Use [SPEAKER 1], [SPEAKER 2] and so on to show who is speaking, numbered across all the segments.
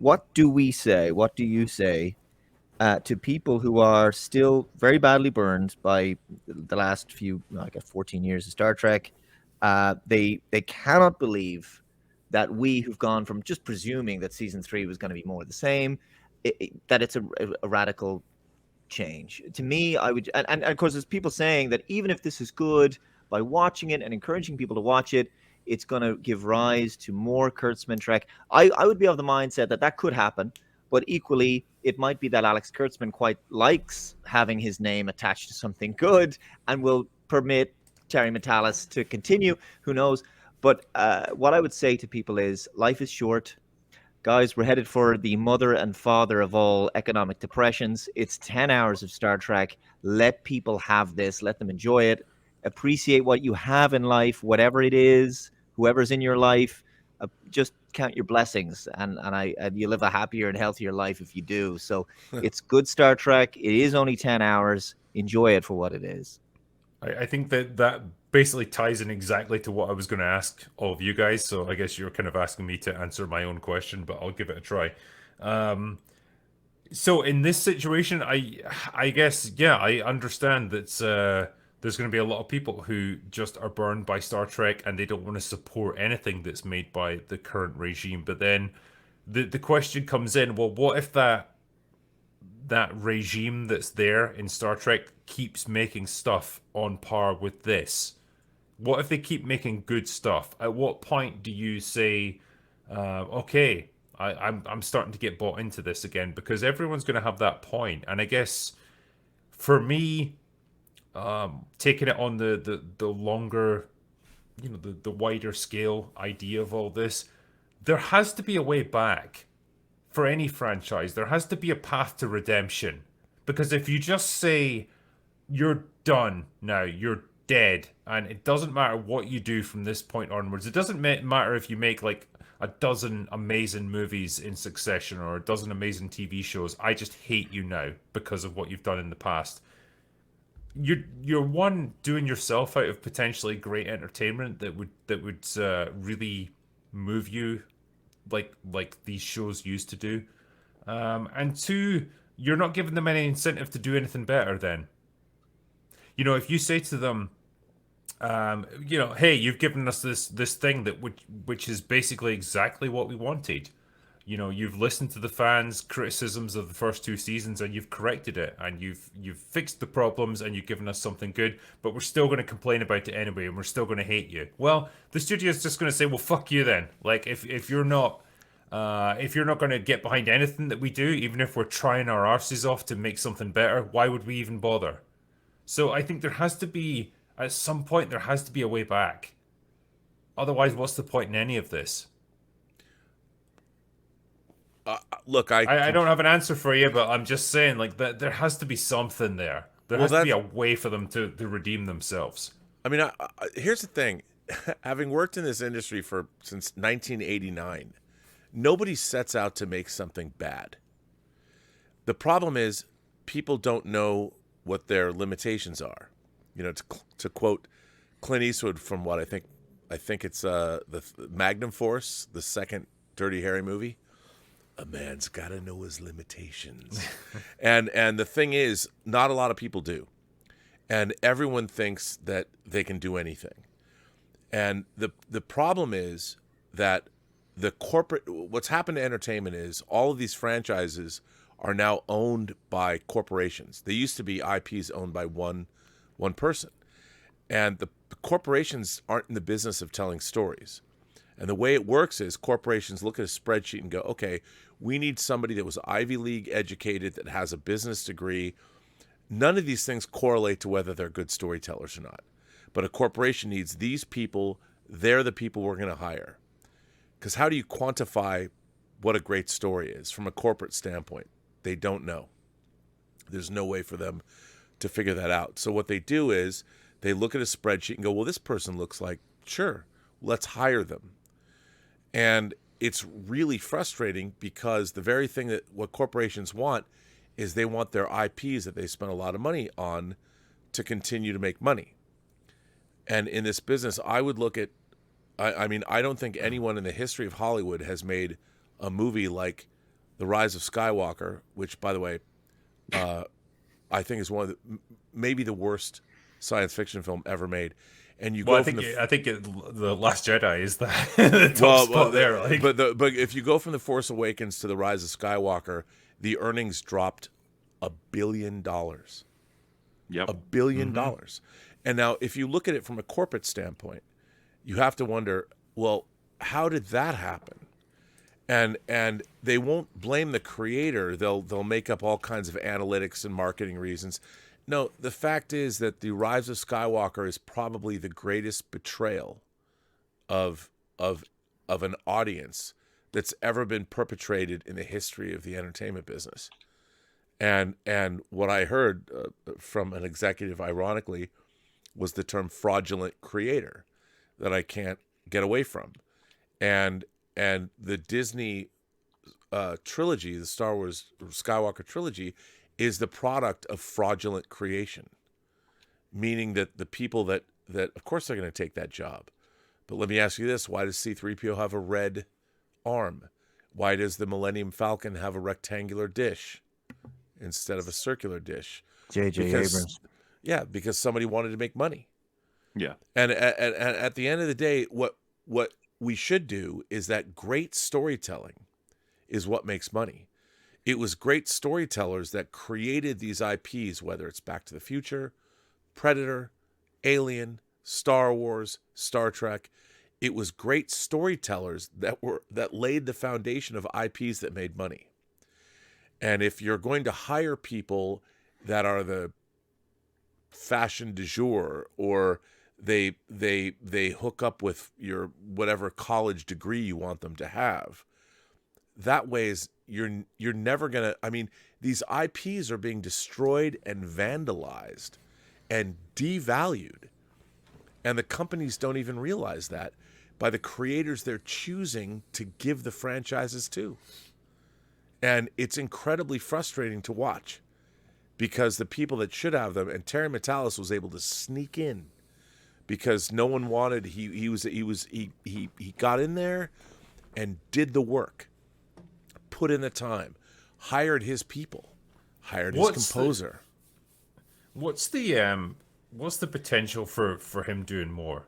[SPEAKER 1] what do we say? What do you say to people who are still very badly burned by the last few, like 14 years of Star Trek? They cannot believe that we who've gone from just presuming that season three was going to be more of the same, that it's a radical change. To me, I would, and of course, there's people saying that even if this is good, by watching it and encouraging people to watch it, it's going to give rise to more Kurtzman Trek. I would be of the mindset that that could happen, but equally, it might be that Alex Kurtzman quite likes having his name attached to something good and will permit Terry Metalis to continue. Who knows? But what I would say to people is life is short. Guys, we're headed for the mother and father of all economic depressions. It's 10 hours of Star Trek. Let people have this. Let them enjoy it. Appreciate what you have in life, whatever it is, whoever's in your life. Just count your blessings, and you live a happier and healthier life if you do. So it's good Star Trek. It is only 10 hours. Enjoy it for what it is.
[SPEAKER 2] I think that basically ties in exactly to what I was going to ask all of you guys. So I guess you're kind of asking me to answer my own question, but I'll give it a try. Um, so in this situation, I guess yeah, I understand that there's going to be a lot of people who just are burned by Star Trek and they don't want to support anything that's made by the current regime. But then the question comes in, well, what if that regime that's there in Star Trek keeps making stuff on par with this? What if they keep making good stuff? At what point do you say, okay, I'm starting to get bought into this again? Because everyone's going to have that point. And I guess for me, taking it on the longer, the wider scale idea of all this, there has to be a way back for any franchise. There has to be a path to redemption. Because if you just say, you're done now, you're dead, and it doesn't matter what you do from this point onwards, it doesn't matter if you make like a dozen amazing movies in succession or a dozen amazing TV shows, I just hate you now because of what you've done in the past. You're one doing yourself out of potentially great entertainment that would really move you like these shows used to do. And two, you're not giving them any incentive to do anything better then. If you say to them, hey, you've given us this thing which is basically exactly what we wanted. You've listened to the fans' criticisms of the first two seasons and you've corrected it and you've fixed the problems and you've given us something good, but we're still going to complain about it anyway and we're still going to hate you. Well, the studio's just going to say, well, fuck you then. Like if you're not going to get behind anything that we do, even if we're trying our arses off to make something better, why would we even bother? So I think there has to be, at some point, there has to be a way back. Otherwise, what's the point in any of this?
[SPEAKER 3] Look, I
[SPEAKER 2] I don't have an answer for you, but I'm just saying, like, that there has to be something there. There
[SPEAKER 3] well
[SPEAKER 2] has to be
[SPEAKER 3] that's
[SPEAKER 2] a way for them to redeem themselves.
[SPEAKER 3] I mean, here's the thing. Having worked in this industry for since 1989, nobody sets out to make something bad. The problem is people don't know what their limitations are. To quote Clint Eastwood from what I think it's the Magnum Force, the second Dirty Harry movie. A man's got to know his limitations. and the thing is, not a lot of people do. And everyone thinks that they can do anything. And the problem is that what's happened to entertainment is all of these franchises are now owned by corporations. They used to be IPs owned by one person. And the corporations aren't in the business of telling stories. And the way it works is corporations look at a spreadsheet and go, okay, we need somebody that was Ivy League educated, that has a business degree. None of these things correlate to whether they're good storytellers or not. But a corporation needs these people. They're the people we're going to hire. Because how do you quantify what a great story is from a corporate standpoint? They don't know. There's no way for them to figure that out. So what they do is they look at a spreadsheet and go, well, this person looks like, sure, let's hire them. And it's really frustrating because the very thing that what corporations want is they want their IPs that they spend a lot of money on to continue to make money. And in this business, I would look at, I mean, I don't think anyone in the history of Hollywood has made a movie like The Rise of Skywalker, which, by the way, I think is one of maybe the worst science fiction film ever made. And you
[SPEAKER 2] Well,
[SPEAKER 3] go from
[SPEAKER 2] the Last Jedi is the top spot there. Like,
[SPEAKER 3] but if you go from the Force Awakens to the Rise of Skywalker, the earnings dropped $1 billion.
[SPEAKER 4] Yep.
[SPEAKER 3] $1 billion. And now, if you look at it from a corporate standpoint, you have to wonder, well, how did that happen? And they won't blame the creator. They'll make up all kinds of analytics and marketing reasons. No, the fact is that the Rise of Skywalker is probably the greatest betrayal of an audience that's ever been perpetrated in the history of the entertainment business. And what I heard from an executive, ironically, was the term fraudulent creator that I can't get away from. And the Disney trilogy, the Star Wars Skywalker trilogy, is the product of fraudulent creation, meaning that the people that of course they're going to take that job. But let me ask you this: why does C-3PO have a red arm? Why does the Millennium Falcon have a rectangular dish instead of a circular dish?
[SPEAKER 1] J.J. Abrams.
[SPEAKER 3] Yeah, because somebody wanted to make money.
[SPEAKER 4] Yeah.
[SPEAKER 3] And at the end of the day, what we should do is that great storytelling is what makes money. It was great storytellers that created these IPs, whether it's Back to the Future, Predator, Alien, Star Wars, Star Trek. It was great storytellers that laid the foundation of IPs that made money. And if you're going to hire people that are the fashion du jour, or they hook up with your whatever college degree you want them to have, that way is you're never gonna. I mean, these IPs are being destroyed and vandalized and devalued, and the companies don't even realize that by the creators they're choosing to give the franchises to. And it's incredibly frustrating to watch, because the people that should have them, and Terry Matalas was able to sneak in because no one wanted. He got in there and did the work, put in the time, hired his people, hired his composer.
[SPEAKER 2] What's the potential for him doing more?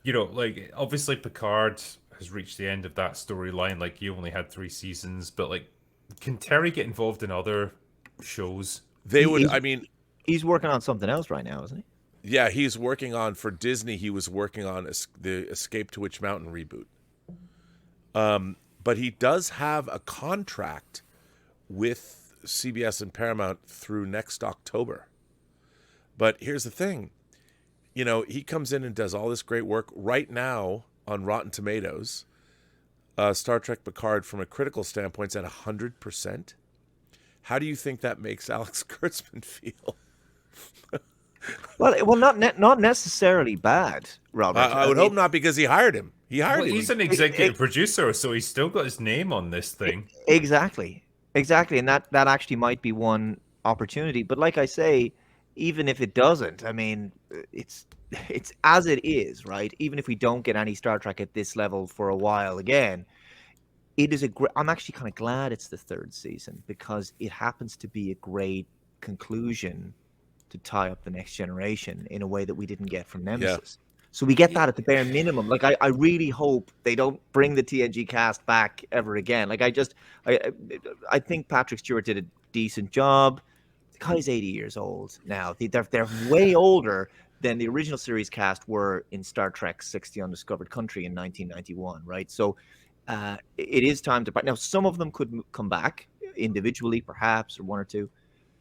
[SPEAKER 2] You know, like, obviously Picard has reached the end of that storyline. Like, he only had 3 seasons, but like, can Terry get involved in other shows?
[SPEAKER 1] He's working on something else right now, isn't he?
[SPEAKER 3] Yeah, he's working on, for Disney, he was working on the Escape to Witch Mountain reboot. But he does have a contract with CBS and Paramount through next October. But here's the thing. You know, he comes in and does all this great work right now on Rotten Tomatoes. Star Trek Picard, from a critical standpoint, is at 100%. How do you think that makes Alex Kurtzman feel?
[SPEAKER 1] Well, not necessarily bad, Robert.
[SPEAKER 3] I would hope not, because he hired him.
[SPEAKER 2] Well, he's an executive producer, so he's still got his name on this thing.
[SPEAKER 1] Exactly, and that actually might be one opportunity. But like I say, even if it doesn't, I mean, it's as it is, right? Even if we don't get any Star Trek at this level for a while again, it is I'm actually kind of glad it's the 3rd season, because it happens to be a great conclusion to tie up the next generation in a way that we didn't get from Nemesis. Yeah. So we get that at the bare minimum. Like, I really hope they don't bring the TNG cast back ever again. Like, I think Patrick Stewart did a decent job. The guy's 80 years old now. They're way older than the original series cast were in Star Trek 6: The Undiscovered Country in 1991, right? So it is time to... Now, some of them could come back individually, perhaps, or one or two.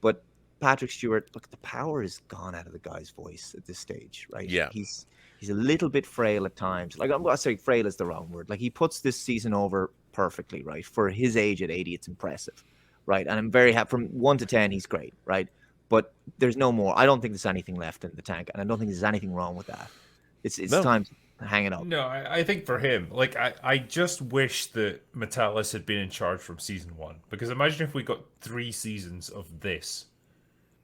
[SPEAKER 1] But Patrick Stewart, look, the power is gone out of the guy's voice at this stage, right?
[SPEAKER 3] Yeah.
[SPEAKER 1] He's a little bit frail at times. Like, I'm going to say frail is the wrong word. Like, he puts this season over perfectly, right? For his age at 80, it's impressive, right? And I'm very happy. From 1 to 10, he's great, right? But there's no more. I don't think there's anything left in the tank, and I don't think there's anything wrong with that. It's time to hang it up.
[SPEAKER 2] No, I think for him, like, I just wish that Matalas had been in charge from season 1. Because imagine if we got 3 seasons of this.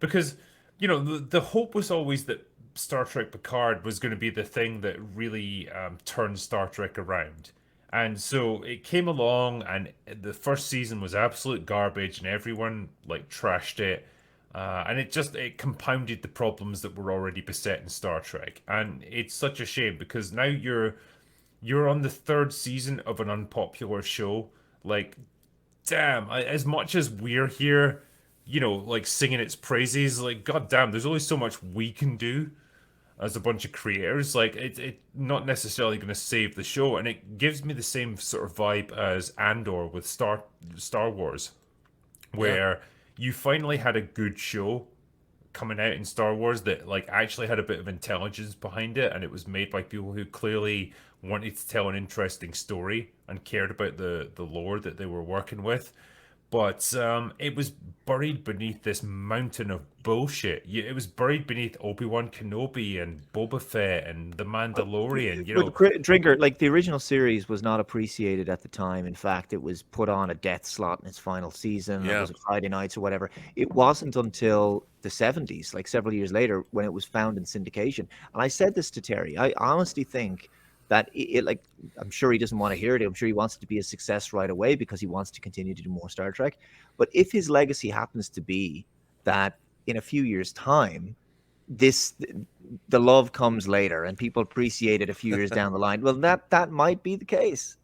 [SPEAKER 2] Because, you know, the hope was always that Star Trek Picard was going to be the thing that really turned Star Trek around. And so it came along, and the first season was absolute garbage, and everyone like trashed it. And it compounded the problems that were already beset in Star Trek. And it's such a shame because now you're on the third season of an unpopular show. Like, damn, as much as we're here, like singing its praises, like, god damn, there's only so much we can do as a bunch of creators. Like, it not necessarily going to save the show, and it gives me the same sort of vibe as Andor with Star Wars,
[SPEAKER 3] Yeah.
[SPEAKER 2] where you finally had a good show coming out in Star Wars that like actually had a bit of intelligence behind it, and it was made by people who clearly wanted to tell an interesting story and cared about the lore that they were working with. But it was buried beneath this mountain of bullshit. It was buried beneath Obi-Wan Kenobi and Boba Fett and The Mandalorian.
[SPEAKER 1] But Drinker, like the original series was not appreciated at the time. In fact, it was put on a death slot in its final season.
[SPEAKER 3] Yeah.
[SPEAKER 1] It was Friday nights or whatever. It wasn't until the 70s, like several years later, when it was found in syndication. And I said this to Terry. I honestly think that like, I'm sure he doesn't want to hear it. I'm sure he wants it to be a success right away because he wants to continue to do more Star Trek. But if his legacy happens to be that in a few years' time, the love comes later and people appreciate it a few years down the line, well, that might be the case.